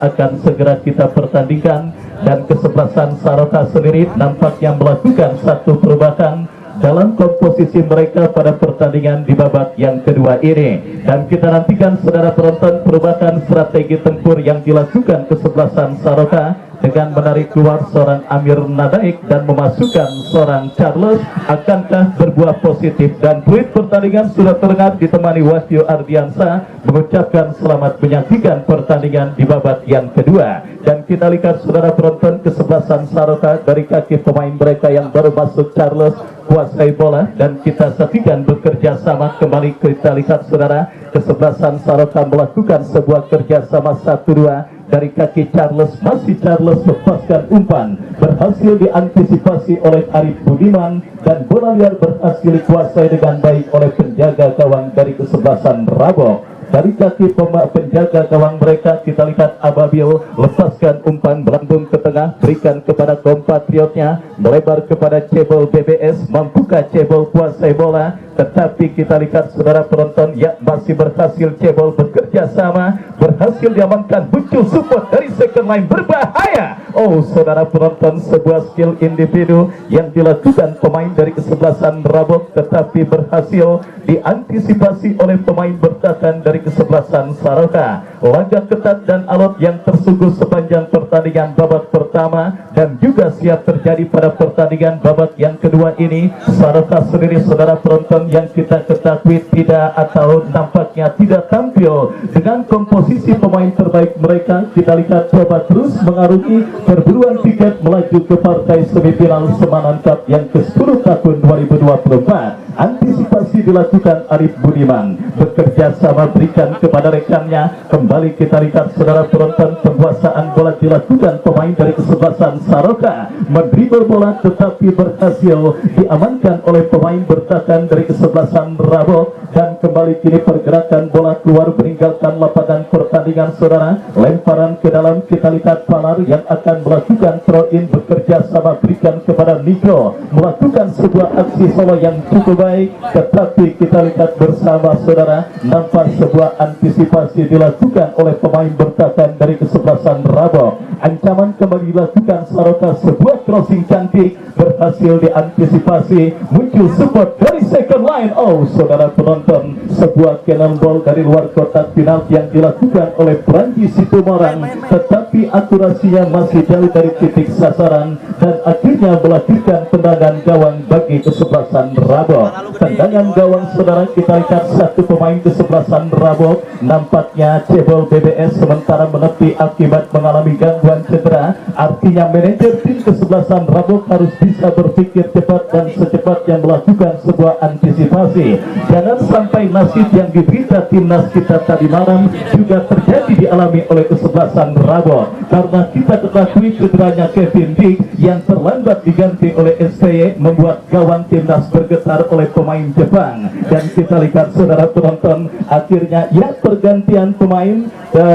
akan segera kita pertandingkan, dan kesebelasan Saroka sendiri nampaknya melakukan satu perubahan dalam komposisi mereka pada pertandingan di babak yang kedua ini. Dan kita nantikan saudara penonton perubahan strategi tempur yang dilakukan kesebelasan Saroka dengan menarik keluar seorang Amir Nadaik dan memasukkan seorang Charles. Akankah berbuah positif? Dan tweet pertandingan sudah terdengar ditemani Wahyu Ardiansa mengucapkan selamat menyaksikan pertandingan di babak yang kedua. Dan kita lihat saudara penonton kesebelasan Saroka dari kaki pemain mereka yang baru masuk, Charles kuasai bola, dan kita saksikan bekerja sama kembali. Kita lihat saudara kesebelasan Saroka melakukan sebuah kerjasama 1-2 dari kaki Charles. Masih Charles lepaskan umpan, berhasil diantisipasi oleh Arif Budiman, dan bola liar berhasil dikuasai dengan baik oleh penjaga gawang dari kesebelasan Rabok. Dari kaki penjaga gawang mereka kita lihat Ababil lepaskan umpan berambung ke tengah, berikan kepada kompatriotnya, melebar kepada Cebol BBS, mampukah Cebol kuasai bola? Tetapi kita lihat saudara penonton, ya masih berhasil Cebol bekerja sama, berhasil diamankan, muncul support dari second line berbahaya. Oh saudara penonton, sebuah skill individu yang dilakukan pemain dari kesebelasan Rabok, tetapi berhasil diantisipasi oleh pemain bertahan dari kesebelasan Saroka. Laga ketat dan alot yang tersungguh sepanjang pertandingan babak pertama dan juga siap terjadi pada pertandingan babak yang kedua ini. Saroka sendiri saudara penonton yang kita ketahui tidak atau nampaknya tidak tampil dengan komposisi pemain terbaik mereka. Kita lihat coba terus mengarungi perburuan tiket melaju ke partai semifinal Semanan Cup yang ke-10 tahun 2024. Antisipasi dilakukan Arif Budiman, bekerja sama berikan kepada rekannya. Kembali kita lihat saudara penonton, penguasaan bola dilakukan pemain dari kesebelasan Saroka, mendribble bola tetapi berhasil diamankan oleh pemain bertahan dari kesebelasan Rabok. Dan kembali kini pergerakan bola keluar meninggalkan lapangan pertandingan saudara, lemparan ke dalam. Kita lihat Palar yang akan melakukan throw in, bekerja sama berikan kepada Niko, melakukan sebuah aksi solo yang cukup baik, tetapi kita lihat bersama saudara, nampak sebuah antisipasi dilakukan oleh pemain bertahan dari kesebelasan Rabok. Ancaman kembali dilakukan Saroka, sebuah crossing cantik berhasil diantisipasi, muncul support dari second line. Oh saudara penonton, sebuah cannonball dari luar kotak penalti yang dilakukan oleh Pranji Situmorang, tetapi akurasinya masih jauh dari titik sasaran dan akhirnya melakukan tendangan gawang bagi kesebelasan Rabok. Tendangan gawang saudara, kita lihat satu pemain kesebelasan Rabok nampaknya Cebol BBS sementara menepi akibat mengalami gangguan cedera. Artinya manajer tim kesebelasan Rabok harus bisa berpikir cepat dan secepatnya melakukan sebuah antisipasi. Jangan sampai nasib yang diberita timnas kita tadi malam juga terjadi dialami oleh kesebelasan Rabok, karena kita ketahui cederanya Kevin Dick yang terlambat diganti oleh STY membuat gawang timnas bergetar oleh pemain Jepang. Dan kita lihat saudara penonton, akhirnya ya pergantian pemain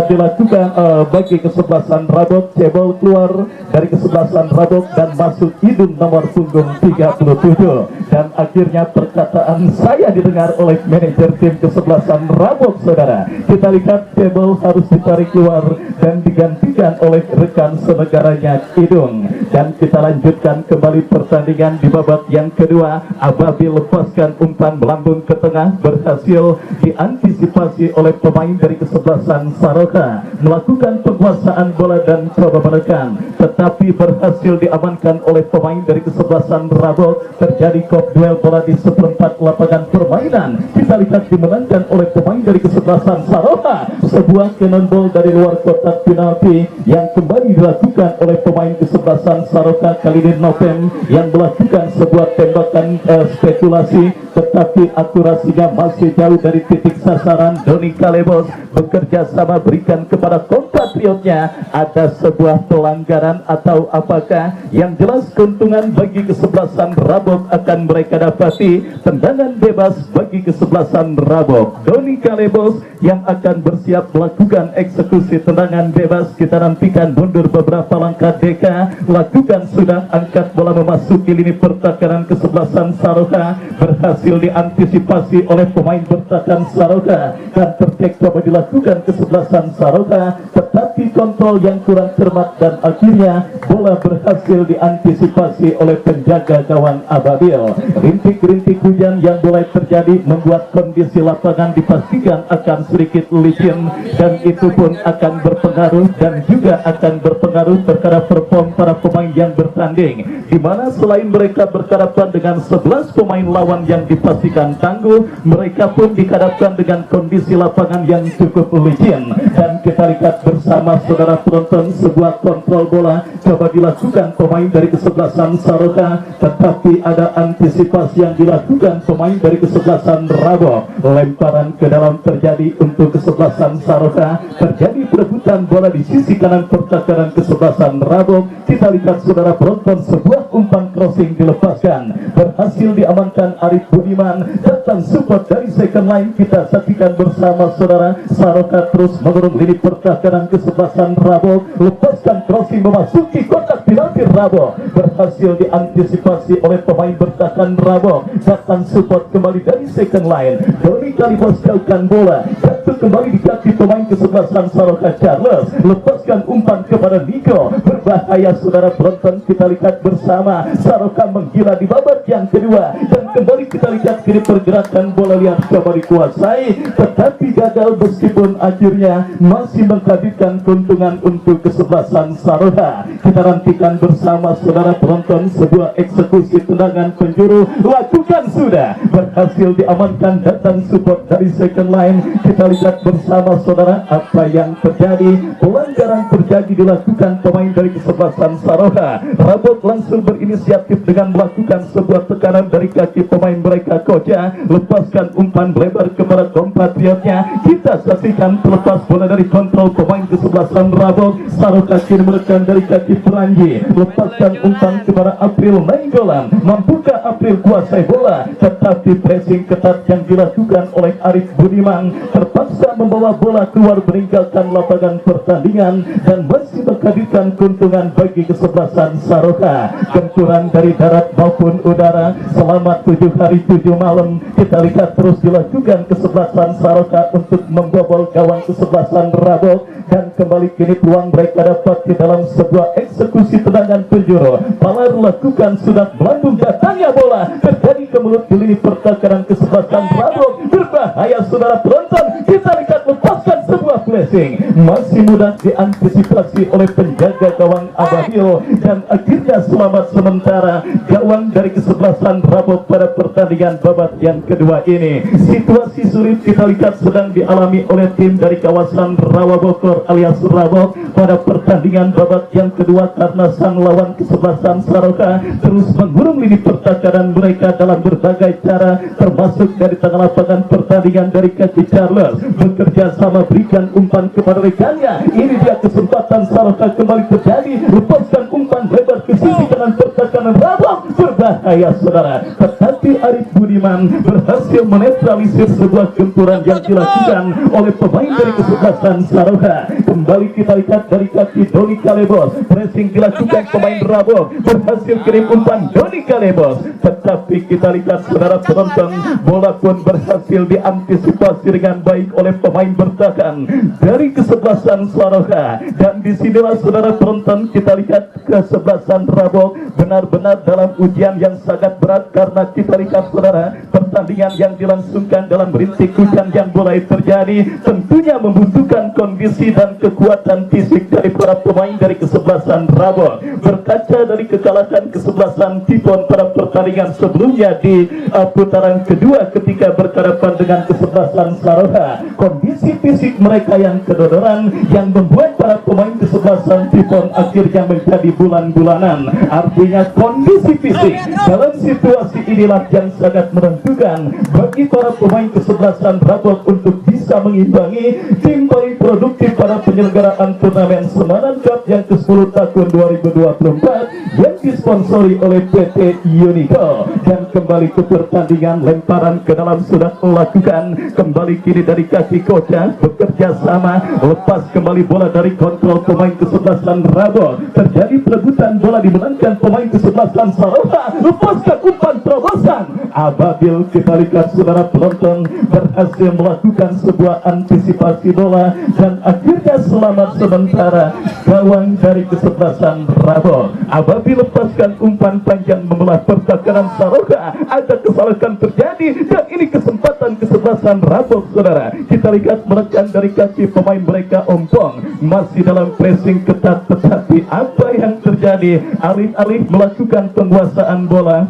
dilakukan bagi kesebelasan Rabok. Cebol keluar dari kesebelasan Rabok dan masuk Idun nomor punggung 37. Dan akhirnya perkataan saya didengar oleh manajer tim kesebelasan Rabok saudara. Kita lihat Cebol harus ditarik keluar dan digantikan oleh rekan senegaranya Idung. Dan kita lanjutkan kembali pertandingan di babak yang kedua. Ababil lepaskan umpan melambung ke tengah, berhasil diantisipasi oleh pemain dari kesebelasan Saroka, melakukan penguasaan bola dan coba menekan, tetapi berhasil diamankan oleh pemain dari kesebelasan Rabok. Terjadi kop duel bola di seperempat lapangan permainan. Kita lihat dimenangkan oleh pemain dari kesebelasan Saroka. Sebuah cannonball dari luar kotak penalti yang kembali dilakukan oleh pemain kesebelasan Saroka, kali ini Novem yang melakukan sebuah tembakan spekulasi, tetapi akurasinya masih jauh dari titik sasaran. Doni Kalebos bekerja sama berikan kepada kompatriotnya. Ada sebuah pelanggaran atau apakah? Yang jelas keuntungan bagi kesebelasan Rabok akan mereka dapati. Tendangan bebas bagi kesebelasan Rabok. Doni Kalebos yang akan bersiap melakukan eksekusi tendangan bebas. Kita nanti pastikan mundur beberapa langkah Deka, lakukan sudah angkat bola memasuki lini pertahanan kesebelasan Saroka, berhasil diantisipasi oleh pemain bertahan Saroka dan tercek coba dilakukan kesebelasan Saroka, tetapi kontrol yang kurang cermat dan akhirnya bola berhasil diantisipasi oleh penjaga gawang Ababil. Rintik-rintik hujan yang mulai terjadi membuat kondisi lapangan dipastikan akan sedikit licin, dan itu pun akan berpengaruh dan juga akan berpengaruh terhadap perform para pemain yang bertanding, di mana selain mereka berhadapan dengan 11 pemain lawan yang dipastikan tangguh, mereka pun dihadapkan dengan kondisi lapangan yang cukup licin. Dan kita lihat bersama saudara penonton, sebuah kontrol bola coba dilakukan pemain dari kesebelasan Saroka, tetapi ada antisipasi yang dilakukan pemain dari kesebelasan Rabo. Lemparan ke dalam terjadi untuk kesebelasan Saroka, terjadi perebutan bola di sisi kanan pertahanan kesebelasan Rabo. Kita lihat saudara penonton, sebuah umpan crossing dilepaskan, berhasil diamankan Arif Budiman, datang support dari second line. Kita saksikan bersama saudara, Saroka terus mengurung lini pertahanan kesebelasan Rabo, lepaskan crossing memasuki kotak penalti Rabo, berhasil diantisipasi oleh pemain bertahan Rabo, datang support kembali dari second line. Doni Kalibos jauhkan bola, jatuh kembali di kaki pemain kesebelasan Saroka Charles, lepaskan umpan kepada Nico, berbahaya saudara penonton. Kita lihat bersama, Saroka menggila di babak yang kedua, dan kembali kita lihat kini pergerakan bola liar coba dikuasai, tetapi gagal meskipun akhirnya masih menghadirkan keuntungan untuk kesebelasan Saroka. Kita nantikan bersama saudara penonton, sebuah eksekusi tendangan penjuru lakukan sudah, berhasil diamankan, datang support dari second line. Kita lihat bersama saudara apa yang terjadi. Pelanggaran terjadi dilakukan pemain dari kesebelasan Saroka. Rabot langsung berinisiatif dengan melakukan sebuah tekanan dari kaki pemain mereka. Koja lepaskan umpan lebar kepada kompatriotnya. Kita saksikan terlepas bola dari kontrol pemain kesebelasan Rabot. Saroka kini menekan dari kaki Peranji, lepaskan umpan kepada April Nainggolan. Mampukah April kuasai bola, tetapi pressing ketat yang dilakukan oleh Arif Budiman terpaksa membawa bola keluar meninggalkan lapangan pertandingan dan masih menghadirkan keuntungan bagi kesebelasan Saroka. Benturan dari darat maupun udara selama 7 hari 7 malam kita lihat terus dilakukan kesebelasan Saroka untuk membobol gawang kesebelasan Rabo, dan kembali kini peluang mereka dapat di dalam sebuah eksekusi tendangan penjuru. Palar lakukan sudah melambung, datangnya bola terjadi ke mulut di lini pertahanan kesebelasan Rabo. Berbahaya saudara penonton, kita lihat lepaskan sebuah flashing, masih mudah diantisipasi oleh penjaga gawang Ababil, dan akhirnya selamat sementara gawang dari kesebelasan Rabo pada pertandingan babak yang kedua ini. Situasi sulit kita lihat sedang dialami oleh tim dari kawasan Rawa Bogor alias Rabo pada pertandingan babak yang kedua, karena sang lawan kesebelasan Saroka terus mengurung lini pertahanan mereka dalam berbagai cara, termasuk dari tengah lapangan pertandingan dari kaki Charles bekerja sama berikan umpan kepada rekannya. Ini dia kesempatan Saroka kembali terjadi, lepaskan umpan lebar ke sisi kanan pertahanan Rabo, berbahaya saudara, tetapi Arif Budiman berhasil menetralisir sebuah gempuran yang dilakukan oleh pemain dari kesebelasan Saroka. Kembali kita lihat dari kaki Doni Kalebos, pressing dilakukan pemain Rabo, berhasil kirim umpan Doni Kalebos, tetapi kita lihat saudara penonton, bola pun berhasil diantisipasi dengan baik oleh pemain bertahan dari kesebelasan Saroka. Dan disinilah saudara penonton, kita lihat kesebelasan Rabo benar-benar dalam ujian yang sangat berat, karena kita lihat saudara pertandingan yang dilangsungkan dalam rintik hujan yang mulai terjadi tentunya membutuhkan kondisi dan kekuatan fisik dari para pemain dari kesebelasan Rabo. Berkaca dari kekalahan kesebelasan Tipon pada pertandingan sebelumnya di putaran kedua ketika berhadapan dengan kesebelasan Saroka, kondisi fisik mereka yang kedodoran yang membuat para pemain kesebelasan Tipon akhirnya menjadi bulan-bulanan. Artinya kondisi fisik dalam situasi inilah yang sangat menentukan bagi para pemain kesebelasan Rabo untuk bisa mengimbangi tim paling produktif pada penyelenggaraan turnamen Semarang Cup yang ke-10 tahun 2024 yang disponsori oleh PT Unico. Dan kembali ke pertandingan, lemparan ke dalam sudah melakukan, kembali kini dari kaki Kocak, bekerja sama, lepas kembali bola dari kontrol pemain kesebelasan Rabo, terjadi perebutan bola dimenangkan pemain kesebelasan Saroha, lepaskan umpan terobosan. Ababil kita lihat saudara penonton berhasil melakukan sebuah antisipasi bola dan akhirnya selamat sementara gawang dari kesebelasan Rabo. Ababil lepaskan umpan panjang membelah pertahanan Saroha, ada kesalahan terjadi dan ini kesempatan kesebelasan Rabo saudara. Kita lihat menekan dari kaki pemain mereka Ompong, masih dalam pressing ketat, tetapi apa yang terjadi, alih-alih melakukan penguasaan bola,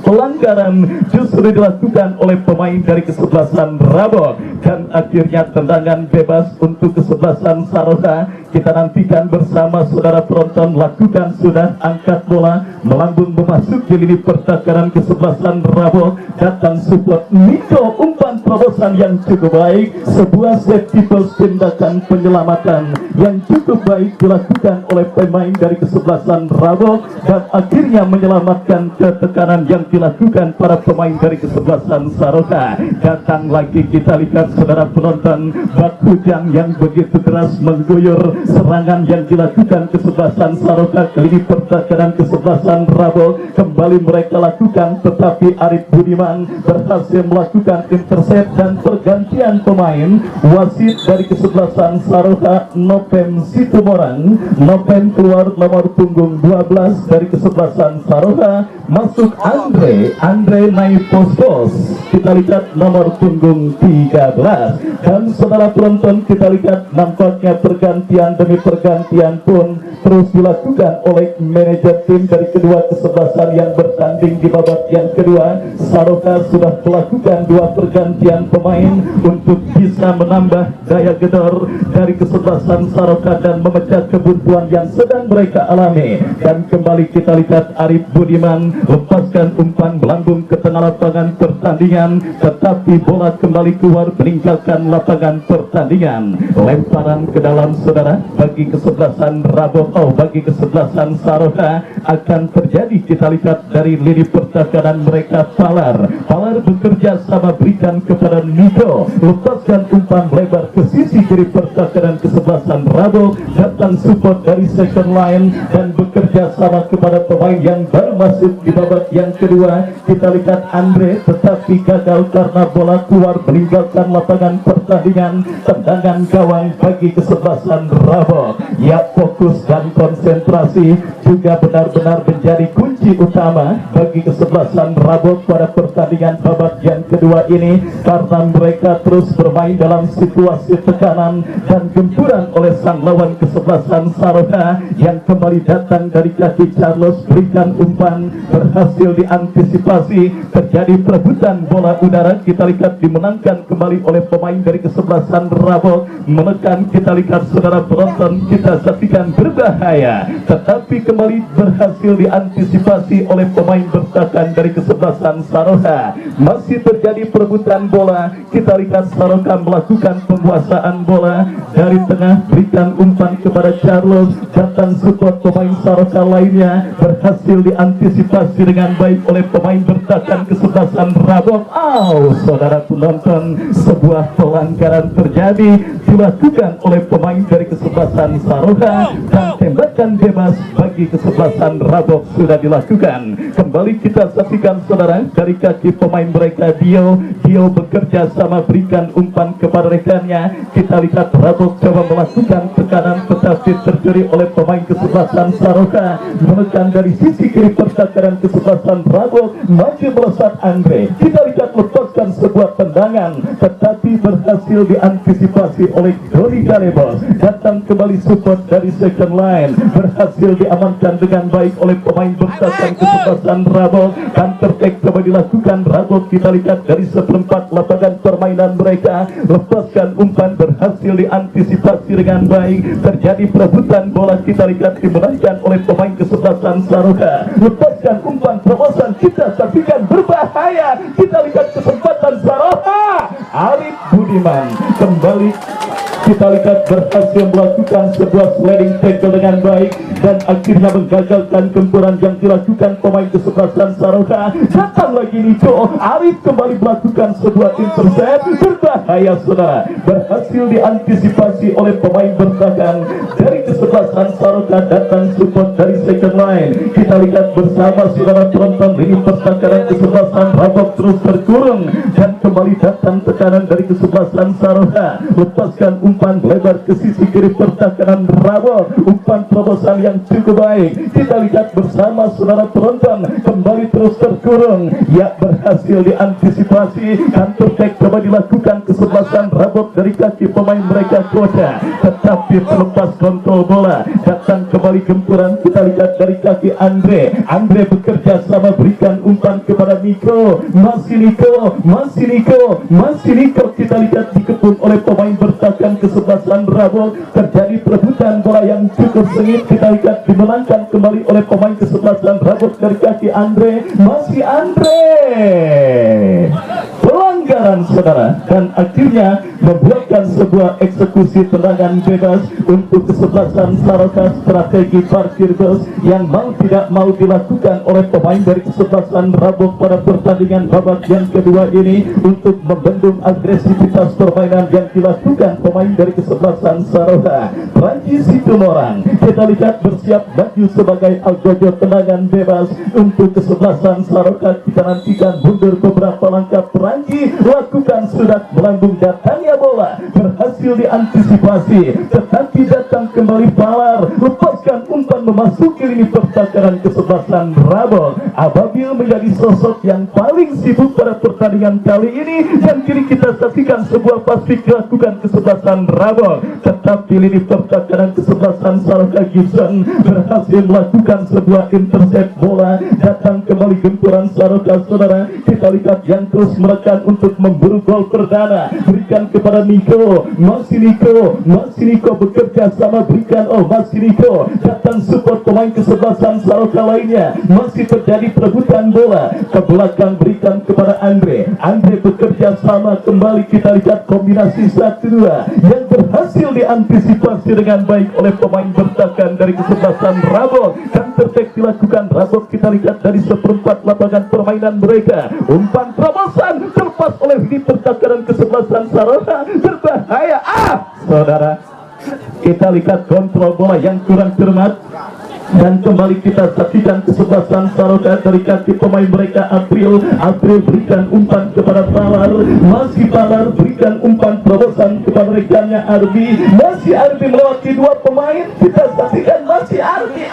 pelanggaran justru dilakukan oleh pemain dari kesebelasan Rabo dan akhirnya tendangan bebas untuk kesebelasan Saroha. Kita nantikan bersama saudara penonton, lakukan sudah angkat bola melambung memasuki lini pertahanan kesebelasan Rabo, datang support Niko, umpan terobosan yang cukup baik, sebuah set tipe tindakan penyelamatan yang cukup baik dilakukan oleh pemain dari kesebelasan Rabo dan akhirnya menyelamatkan ketekanan yang dilakukan para pemain dari kesebelasan Saroha. Datang lagi kita lihat saudara penonton, bak hujan yang begitu deras mengguyur serangan yang dilakukan kesebelasan Saroha ke lini pertahanan kesebelasan Rabo. Kembali mereka lakukan, tetapi Arif Budiman berhasil melakukan intercept dan pergantian pemain. Wasit dari kesebelasan Saroha Nopem Situmoran, Nopem keluar nomor punggung 12 dari kesebelasan Saroha, masuk Andre naik pos. Kita lihat nomor punggung 13 dan saudara penonton kita lihat nampaknya pergantian demi pergantian pun terus dilakukan oleh manajer tim dari kedua kesebelasan yang bertanding di babak yang kedua. Saroha sudah melakukan 2 pergantian pemain untuk bisa menambah daya gedor dari kesebelasan Saroha dan memecah kebuntuan yang sedang mereka alami. Dan kembali kita lihat Arif Budiman lepaskan umpan melambung ke tengah lapangan pertandingan, tetapi bola kembali keluar meninggalkan lapangan pertandingan. Lemparan ke dalam saudara bagi kesebelasan Rabo, bagi kesebelasan Saroha akan terjadi. Kita lihat dari lini pertahanan mereka Palar bekerja sama berikan kepada Niko, lepaskan umpan lebar ke sisi kiri pertahanan kesebelasan Rabo, datang support dari second line dan bekerja sama kepada pemain yang baru masuk di babak yang kedua. Kita lihat Andre, tetapi gagal karena bola keluar meninggalkan lapangan pertandingan. Tendangan gawang bagi kesebelasan Rabo. Ya, fokus dan konsentrasi juga benar-benar menjadi kunci utama bagi kesebelasan Rabo pada pertandingan babak yang kedua ini, karena mereka terus bermain dalam situasi tekanan dan gempuran oleh sang lawan kesebelasan Saroha yang kembali datang dari kaki Charles, berikan umpan, berhasil diantisipasi, terjadi perebutan bola udara. Kita lihat dimenangkan kembali oleh pemain dari kesebelasan Rabo, menekan. Kita lihat saudara penonton, kita saksikan berbahaya, tetapi kembali berhasil diantisipasi oleh pemain bertahan dari kesebelasan Saroha. Masih terjadi perebutan bola. Kita lihat Saroha melakukan penguasaan bola dari tengah, berikan umpan kepada Charles, datang support pemain Saroha lainnya, berhasil diantisipasi dengan baik oleh pemain bertahan kesebelasan Rabo. Saudara penonton, sebuah pelanggaran terjadi dilakukan oleh pemain dari kesebelasan Saroha dan tembakan bebas bagi kesebelasan Rabo sudah dilakukan. Kembali kita saksikan saudara dari kaki pemain mereka Dio bekerja sama berikan umpan kepada rekannya. Kita lihat Rabo coba melakukan tekanan, tetapi terjadi oleh pemain kesebelasan Saroha, menekan dari sisi kiri pertahanan kesebelasan Rabo, maju melesat Andre. Kita lihat lepaskan sebuah tendangan, tetapi berhasil diantisipasi oleh Doni Galebos. Datang kembali support dari second line, berhasil diamankan dengan baik oleh pemain bertahan kesebelasan Rabo dan tertek coba dilakukan Rabo. Kita lihat dari seperempat lapangan permainan mereka, lepaskan umpan, berhasil diantisipasi dengan baik, terjadi perebutan bola. Kita lihat dimenangkan oleh pemain kesebelasan Saroha, lepaskan umpan terobosan, kita saksikan berbahaya. Kita lihat kesempatan Saroha, Arif Budiman kembali kita lihat berhasil melakukan sebuah sliding tackle dengan baik dan akhirnya menggagalkan gempuran yang dilakukan pemain kesebelasan Saroka. Datang lagi Niko Arif kembali melakukan sebuah intercept berbahaya saudara, berhasil diantisipasi oleh pemain bertahan dari kesebelasan Saroka. Datang support dari second line. Kita lihat bersama saudara penonton, lini pertahanan kesebelasan Rabok terus terkurung dan kembali datang tekanan dari kesebelasan Saroka. Lepaskan umpan lebar ke sisi kiri pertahanan Rabok, umpan terobosan yang cukup baik. Kita lihat bersama saudara penonton, kembali terus terkurung, ya berhasil diantisipasi. Counter attack coba dilakukan kesebelasan Rabok dari kaki pemain mereka Kota, tetapi terlepas kontrol bola. Datang kembali gempuran, kita lihat dari kaki Andre bekerja sama, berikan umpan kepada Niko, masih Niko, kita lihat dikepung oleh pemain bertahan kesebelasan Rabok. Terjadi perebutan bola yang cukup sengit, kita lihat dimenangkan kembali oleh pemain kesebelasan Rabok dari kaki masih Andre, pelanggaran saudara, dan akhirnya membuatkan sebuah eksekusi tendangan bebas untuk kesebelasan Saroka. Strategi parkir bus yang mau tidak mau dilakukan oleh pemain dari kesebelasan Rabok pada pertandingan babak yang kedua ini untuk membendung agresivitas permainan yang dilakukan pemain dari kesebelasan Saroka. Ranji Situmorang kita lihat bersiap maju sebagai algojo tendangan bebas untuk kesebelasan Saroka. Kita nantikan mundur beberapa langkah. Ranji lakukan sudah melambung, datangnya bola berhasil diantisipasi, tetapi datang kembali Palar, lepaskan umpan memasuki lini pertahanan kesebelasan Rabok. Ababil menjadi sosok yang paling sibuk pada pertandingan kali ini, dan kini kita saksikan sebuah pasti dilakukan kesebelasan Rabok, tetapi lini pertahanan kesebelasan Saroka Gibson berhasil melakukan sebuah intercept bola. Datang kembali gempuran Saroka saudara, kita lihat yang terus menekan untuk memburu gol perdana, berikan kepada Niko, masih Niko bekerja sama, berikan masih Niko, datang support pemain kesebelasan Saroka lainnya, masih terjadi perebutan bola ke belakang, berikan kepada Andre bekerja sama kembali. Kita lihat kombinasi 1-2 yang berhasil diantisipasi dengan baik oleh pemain bertahan dari kesebelasan Rabok. Counter attack dilakukan Rabok, kita lihat dari seperempat lapangan permainan mereka, umpan terobosan terlepas oleh di pertahanan kesebelasan Saroka, berbahaya saudara. Kita lihat kontrol bola yang kurang cermat, dan kembali kita saksikan kesebelasan Saroka dari kaki pemain mereka. April berikan umpan kepada Palar, masih Palar berikan umpan terobosan kepada rekannya Arbi, masih Arbi melewati dua pemain. Kita saksikan masih Arbi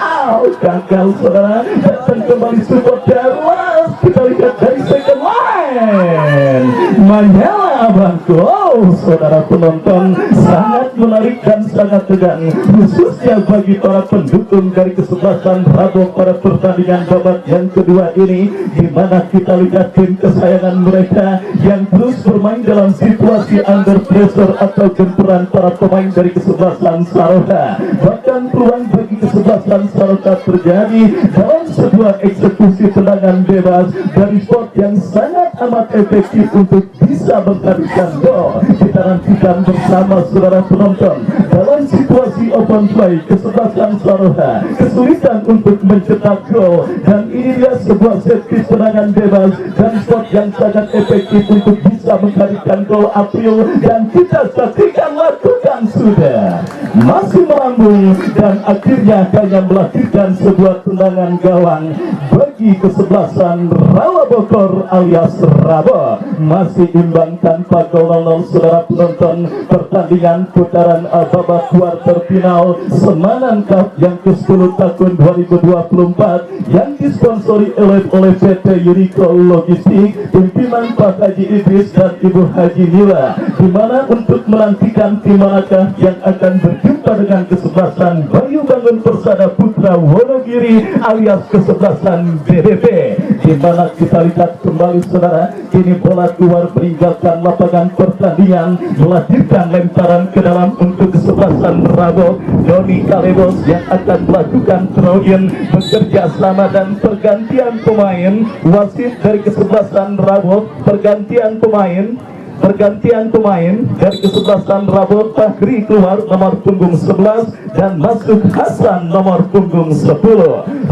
gagal saudara. Datang kembali support Darwas, kita lihat dari second line Manyala Abangko. Saudara penonton, sangat menarik dan sangat tegang, khususnya bagi para pendukung dari kesebelasan Rabok pada pertandingan babak yang kedua ini, di mana kita lihat tim kesayangan mereka yang terus bermain dalam situasi under pressure atau gempuran para pemain dari kesebelasan Saroka. Bahkan peluang bagi kesebelasan Saroka terjadi dalam sebuah eksekusi tendangan bebas dari spot yang sangat amat efektif untuk bisa menghadirkan gol. Kita nantikan bersama saudara penonton, dalam situasi open play kesebelasan Saroka kesulitan untuk mencetak gol, dan ini dia sebuah set piece tendangan bebas dan spot yang sangat efektif untuk bisa menghadirkan gol April, dan kita saksikan lakukan sudah masih melambung dan akhirnya hanya melakukan sebuah tendangan gawang bagi kesebelasan Rawa Bogor alias Rabok. Masih imbang tanpa gol 0 saudara penonton. Pertandingan putaran babak kuarter final Semanan Cup yang ke-10 tahun 2024 yang disponsori oleh PT Unico Logistik, pimpinan Pak Haji Idris dan Ibu Haji Nila, di mana untuk menantikan tim manakah yang akan berjumpa dengan kesebelasan Bayu Bangun Persada Putra Wonogiri alias kesebelasan BDP, di mana kita lihat kembali saudara, ini bola keluar meninggalkan lapangan pertandingan, melahirkan lemparan ke dalam untuk kesebelasan Rabok. Doni Kalebos yang akan melakukan throw-in, bekerja sama dan pergantian pemain. Wasit dari kesebelasan Rabok, pergantian pemain pergantian pemain dari kesebelasan Rabot. Fahri keluar nomor punggung 11 dan masuk Hasan nomor punggung 10.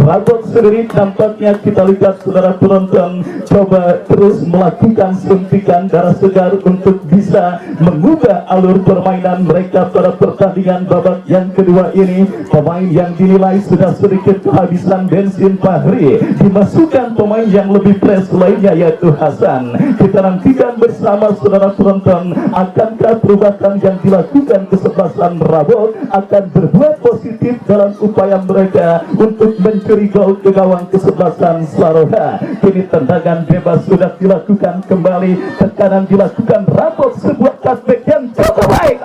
Rabot sendiri tampaknya kita lihat saudara penonton coba terus melakukan suntikan darah segar untuk bisa mengubah alur permainan mereka pada pertandingan babak yang kedua ini. Pemain yang dinilai sudah sedikit kehabisan bensin Fahri, dimasukkan pemain yang lebih fresh lainnya yaitu Hasan. Kita nantikan bersama saudara penonton, akankah perubahan yang dilakukan kesebelasan Rabot akan berbuah positif dalam upaya mereka untuk mencuri gol ke gawang kesebelasan Saroha. Kini tendangan bebas sudah dilakukan kembali, tekanan dilakukan Rabot, sebuah cutback yang cukup baik.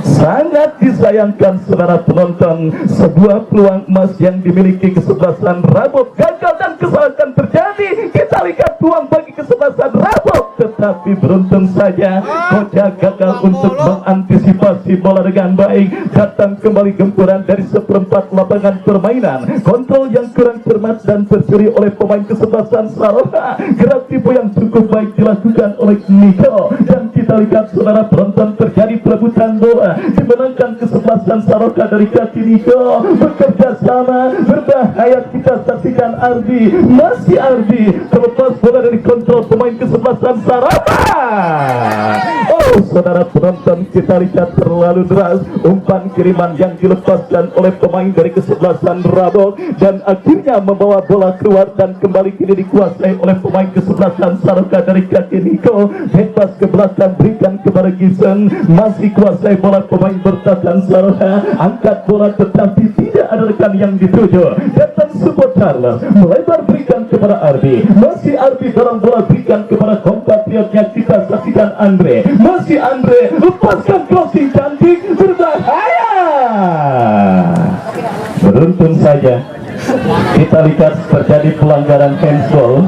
Sangat disayangkan saudara penonton, sebuah peluang emas yang dimiliki kesebelasan Rabot gagal dan kesalahan terjadi. Kita lihat peluang bagi kesebelasan Rabot, tetapi beruntung saja Koja gagal untuk mengantisipasi bola dengan baik. Datang kembali gempuran dari seperempat lapangan permainan, kontrol yang kurang cermat dan tercuri oleh pemain kesebelasan Saroha. Gerak tipu yang cukup baik dilakukan oleh Niko, dan kita lihat saudara penonton terjadi perebutan bola, dimenangkan kesebelasan Saroha dari kaki Niko. Bekerja sama berbahaya, kita saksikan Ardi, masih Ardi terlepas bola dari kontrol pemain kesebelasan Saroha. Oh saudara penonton, kita lihat terlalu deras umpan kiriman yang dilepaskan oleh pemain dari kesebelasan Rabot, dan akhirnya membawa bola keluar dan kembali kini dikuasai oleh pemain kesebelasan Saroha dari kaki Niko. Bebas ke belakang, berikan kepada Gibson, masih kuasai bola pemain bertahan Saroha, angkat bola tetapi tidak ada rekan yang dituju. Datang support Charles, melebar berikan kepada Ardi, masih Ardi dorong bola berikan kepada kompatriotnya, kita saksikan Andre, masih Andre lepaskan crossing cantik berbahaya. Beruntung saja kita lihat terjadi pelanggaran handsball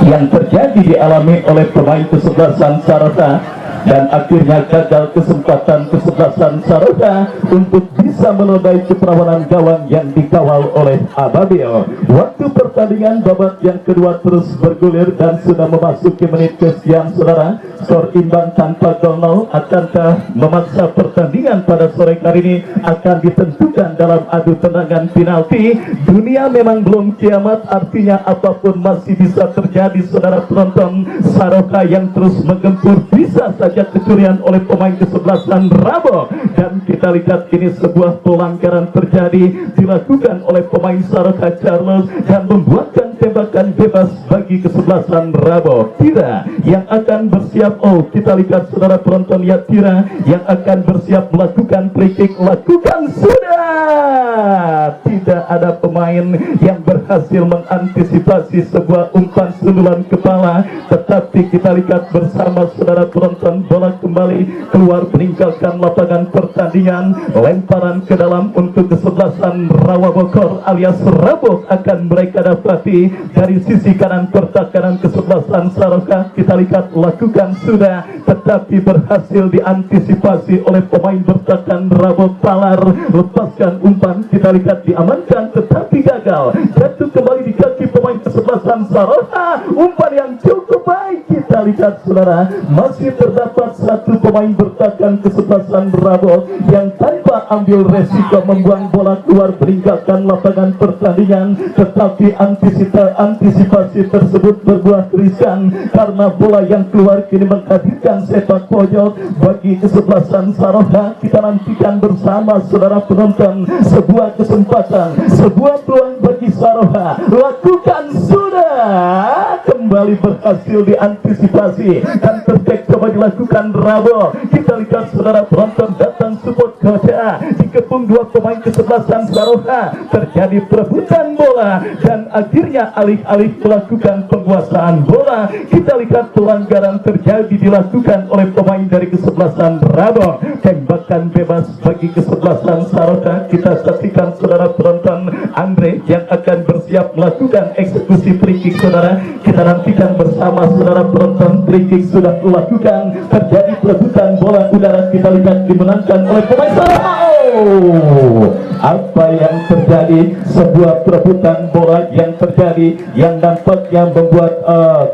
yang terjadi dialami oleh pemain kesebelasan Saroha, dan akhirnya gagal kesempatan kesebelasan Saroha untuk bisa menodai keperawanan gawang yang dikawal oleh Ababil. Waktu pertandingan babak yang kedua terus bergulir dan sudah memasuki menit kesekian saudara. Skor imbang tanpa gol nol. Akankah memaksa pertandingan pada sore hari ini akan ditentukan dalam adu tendangan penalti? Dunia memang belum kiamat, artinya apapun masih bisa terjadi saudara penonton. Saroha yang terus menggempur bisa saja kecurian oleh pemain kesebelasan Rabot, dan kita lihat ini sebuah pelanggaran terjadi dilakukan oleh pemain Saroha Charles dan membuatkan tembakan bebas bagi kesebelasan Rabot. Tira yang akan bersiap, oh kita lihat saudara penonton, ya Tira yang akan bersiap melakukan free kick, lakukan sudah. Tidak ada pemain yang berhasil mengantisipasi sebuah umpan sundulan kepala, tetapi kita lihat bersama saudara penonton, bola kembali keluar meninggalkan lapangan pertandingan. Lemparan ke dalam untuk kesebelasan Rawa Bogor alias Rabot akan mereka dapati dari sisi kanan pertahanan kesebelasan Saroha. Kita lihat lakukan sudah, tetapi berhasil diantisipasi oleh pemain bertahan Rabot. Palar lepaskan umpan, kita lihat diamankan tetapi gagal, jatuh kembali di kaki pemain kesebelasan Saroha. Umpan yang cukup baik, kita lihat saudara, masih terdapat satu pemain bertahan kesebelasan Rabot yang tanpa ambil resiko membuang bola keluar meninggalkan lapangan pertandingan, tetapi antisipasi tersebut berbuah riskan karena bola yang keluar kini menghadirkan sepak pojok bagi kesebelasan Saroha. Kita nantikan bersama saudara penonton sebuah kesempatan, sebuah peluang bagi Saroha, lakukan sudah, kembali berhasil diantisipasi dan tercek coba dilakukan Rabot. Kita lihat saudara penonton, datang support Koja, dikepung dua pemain kesebelasan Saroha, terjadi perebutan bola dan akhirnya alih-alih melakukan penguasaan bola, kita lihat pelanggaran terjadi dilakukan oleh pemain dari kesebelasan Rabot. Tembakan bebas bagi kesebelasan Saroha. Kita saksikan saudara penonton, Andre yang akan bersiap melakukan eksekusi free kick saudara. Kita nantikan bersama saudara penonton, free kick sudah dilakukan, terjadi perebutan bola udara, kita lihat dimenangkan oleh pemain Saroha. apa yang terjadi, sebuah perebutan bola yang terjadi yang nampaknya membuat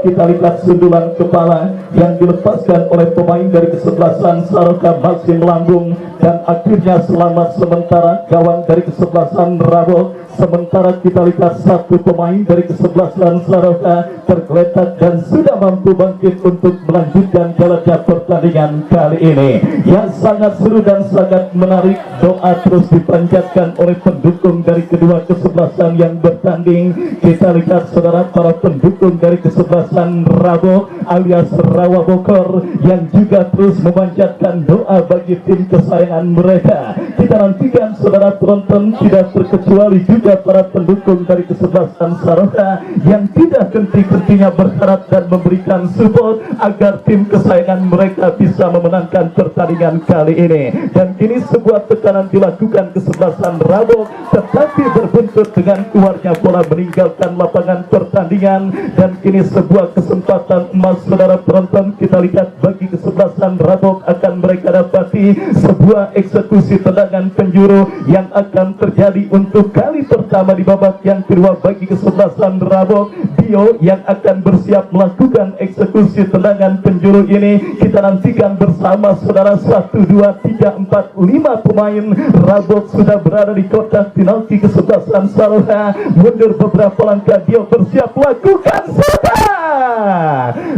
kita lihat sundulan kepala yang dilepaskan oleh pemain dari kesebelasan Saroka masih melambung, dan akhirnya selamat sementara gawang dari kesebelasan Rabo. Sementara kita lihat satu pemain dari kesebelasan Saroka tergeletak dan sudah mampu bangkit untuk melanjutkan jalannya pertandingan kali ini yang sangat seru dan sangat menarik. Doa terus dipanjatkan oleh pendukung dari kedua kesebelasan yang bertanding. Kita lihat saudara, para pendukung dari kesebelasan Rabo alias Rawa Bogor yang juga terus memanjatkan doa bagi tim kesayangan mereka. Kita nantikan saudara penonton, tidak terkecuali juga para pendukung dari kesebelasan Saroka yang tidak henti-hentinya berharap dan memberikan support agar tim kesayangan mereka bisa memenangkan pertandingan kali ini. Dan kini sebuah tekanan dilakukan kesebelasan Rabo, tetapi berbuntut dengan keluarnya bola meninggalkan lapangan pertandingan. Dan kini sebuah kesempatan emas saudara penonton, kita lihat bagi kesebelasan Rabo akan mereka dapati sebuah eksekusi tendangan penjuru yang akan terjadi untuk kali pertama di babak yang kedua bagi kesebelasan Rabo. Dio yang akan bersiap melakukan eksekusi tendangan penjuru ini. Kita nantikan bersama saudara. 1, 2, 3, 4, 5 pemain Rabo sudah berada di kotak penalti kesebelasan Saroka. Mundur beberapa langkah, Dio bersiap melakukan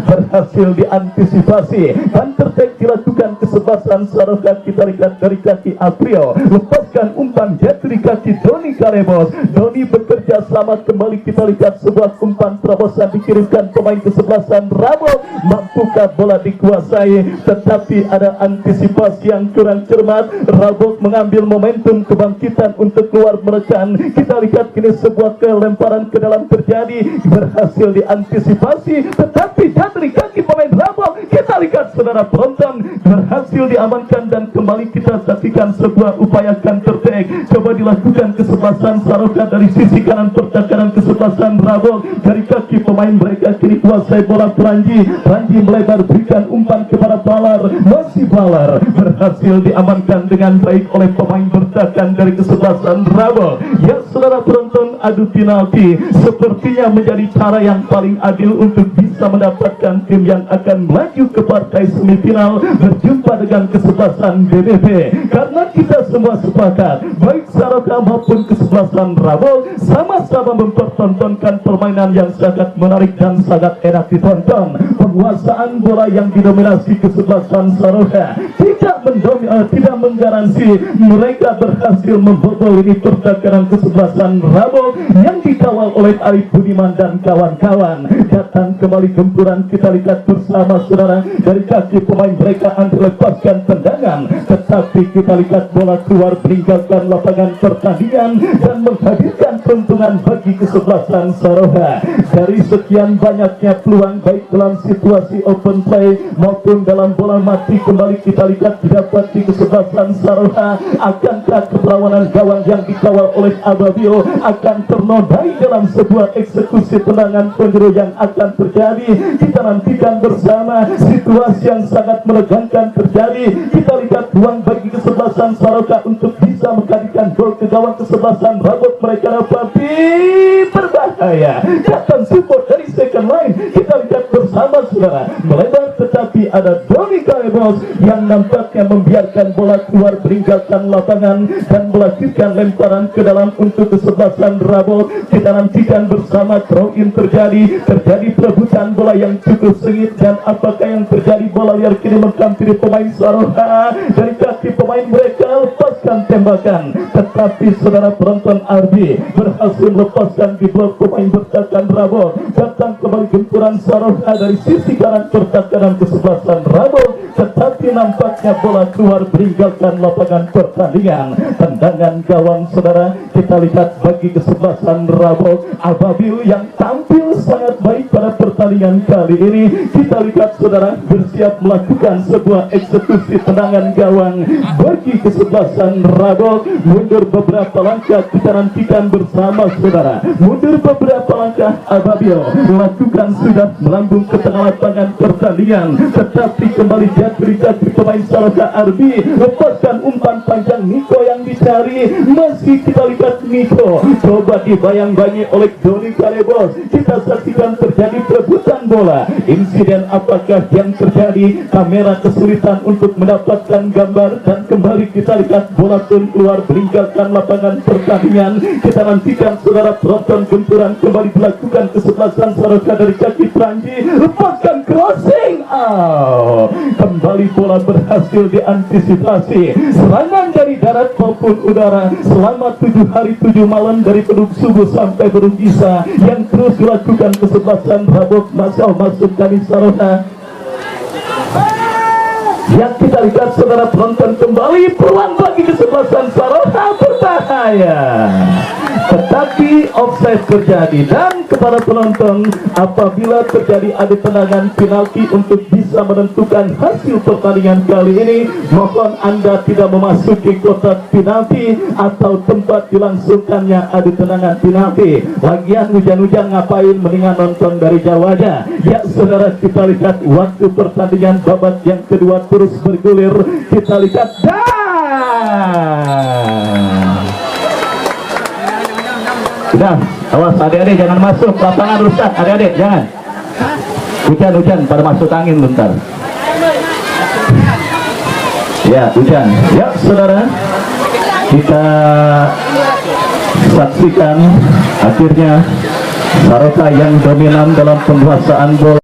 berhasil diantisipasi dan tertek dilakukan kesebelasan Saroka. Kita lihat dari kaki April, lepaskan umpan jatuh di kaki Doni Kalebos. Doni bekerja selamat kembali. Kita lihat sebuah umpan terobosan dikirimkan pemain kesebelasan Rabo. Mampukah bola dikuasai, tetapi ada antisipasi yang kurang cermat. Rabo mengambil momentum kebangkitan untuk keluar menekan. Kita lihat kini sebuah kelemparan ke dalam terjadi, berhasil diantisipasi, tetapi jatuh di kaki pemain Rabo. Kita lihat saudara penonton, berhasil diamankan dan kembali kita saksikan sebuah upaya counter attack coba dilakukan kesebelasan Saroka dari sisi kanan pertahanan kesebelasan Rabo. Dari kaki pemain mereka kini kuasai bola Pranji melebar berikan umpan kepada Balar. Masih Balar berhasil diamankan dengan baik oleh pemain bertahan dari kesebelasan Rabo. Ya saudara penonton, adu penalti sepertinya menjadi cara yang paling adil untuk bisa mendapatkan tim yang akan melaju ke partai semifinal berjumpa dengan kesebelasan BBB. Karena kita semua sepakat, baik Saroka maupun kesebelasan Rabo sama-sama mempertontonkan permainan yang sangat menarik dan sangat enak ditonton. Penguasaan bola yang didominasi kesebelasan Saroka tidak menggaransi mereka berhasil membobol ini pertahanan kesebelasan Rabo yang dikawal oleh Arif Budiman dan kawan-kawan. Datang kembali gempuran, kita lihat bersama saudara dari kaki pemain mereka Andre lepaskan tendangan, tetapi kita lihat bola keluar meninggalkan lapangan pertandingan dan menghadirkan keuntungan bagi kesebelasan Saroka. Dari sekian banyaknya peluang baik dalam situasi open play maupun dalam bola mati, kembali kita lihat didapat di kesebelasan Saroka. Akankah perlawanan gawang yang dikawal oleh Ababio akan ternodai dalam sebuah eksekusi tendangan penjuru yang akan terjadi? Kita nantikan bersama. Situasi yang sangat menegangkan terjadi. Kita lihat peluang bagi kesebelasan Saroka untuk bisa menghadirkan gol ke gawang kesebelasan Rabo. Mereka dapati berbahaya. Datang support dari second line. Kita lihat bersama saudara, melebar tetapi ada Doni Kalebos yang nampaknya membiarkan bola keluar meninggalkan lapangan dan melakukan lemparan ke dalam untuk kesebelasan Rabo. Kita nantikan bersama, throw in terjadi perebutan bola yang cukup sengit, dan apakah yang terjadi? Bola liar kini menghampiri pemain Saroka. Dari kaki pemain mereka lepaskan tembakan, tetapi saudara penonton Arbi berhasil melepaskan di blok pemain bertahan Rabo. Datang kembali gempuran Saroka dari sisi kanan pertahanan kesebelasan Rabo, tetapi nampaknya bola keluar meninggalkan lapangan pertandingan. Tendangan gawang saudara, kita lihat bagi kesebelasan Rabo. Ababil yang tampil sangat baik pada pertandingan kali ini, kita lihat saudara bersiap melakukan sebuah eksekusi tendangan gawang bagi kesebelasan Rabo. Mundur beberapa langkah, kita nantikan bersama saudara. Mundur beberapa langkah, Ababil lakukan sudah melambung ke tengah lapangan pertandingan, tetapi kembali dan berikan pemain Saroka Arbi, lepaskan umpan panjang Niko yang dicari, masih kita lihat Niko coba dibayang-bayangi oleh Doni Kalebos. Kita saksikan terjadi perebutan bola. Insiden apakah yang terjadi? Kamera kesulitan untuk mendapatkan gambar dan kembali kita lihat bola pun keluar meninggalkan lapangan pertandingan. Kita nantikan saudara penonton, gempuran kembali dilakukan kesebelasan Saroka dari kaki Pranji, lepaskan crossing, kembali bola berhasil diantisipasi. Serangan dari darat maupun udara selama 7 hari 7 malam dari Bedug Subuh sampai Bedug Isa yang terus dilakukan kesebelasan Rabok masuk dari Saroka. Yang kita lihat saudara penonton kembali peluang bagi kesebelasan Saroka berbahaya, tetapi offside terjadi. Dan kepada penonton, apabila terjadi adu tendangan penalti untuk bisa menentukan hasil pertandingan kali ini, mohon Anda tidak memasuki kotak penalti atau tempat dilangsungkannya adu tendangan penalti. Lagian hujan-hujan ngapain, mendingan nonton dari jauh aja. Ya saudara, kita lihat waktu pertandingan babak yang kedua terus bergulir. Kita lihat udah, awas adik-adik jangan masuk lapangan, rusak adik-adik, jangan. Hujan pada masuk angin bentar. Ya hujan. Ya saudara, kita saksikan akhirnya Saroka yang dominan dalam penguasaan bola.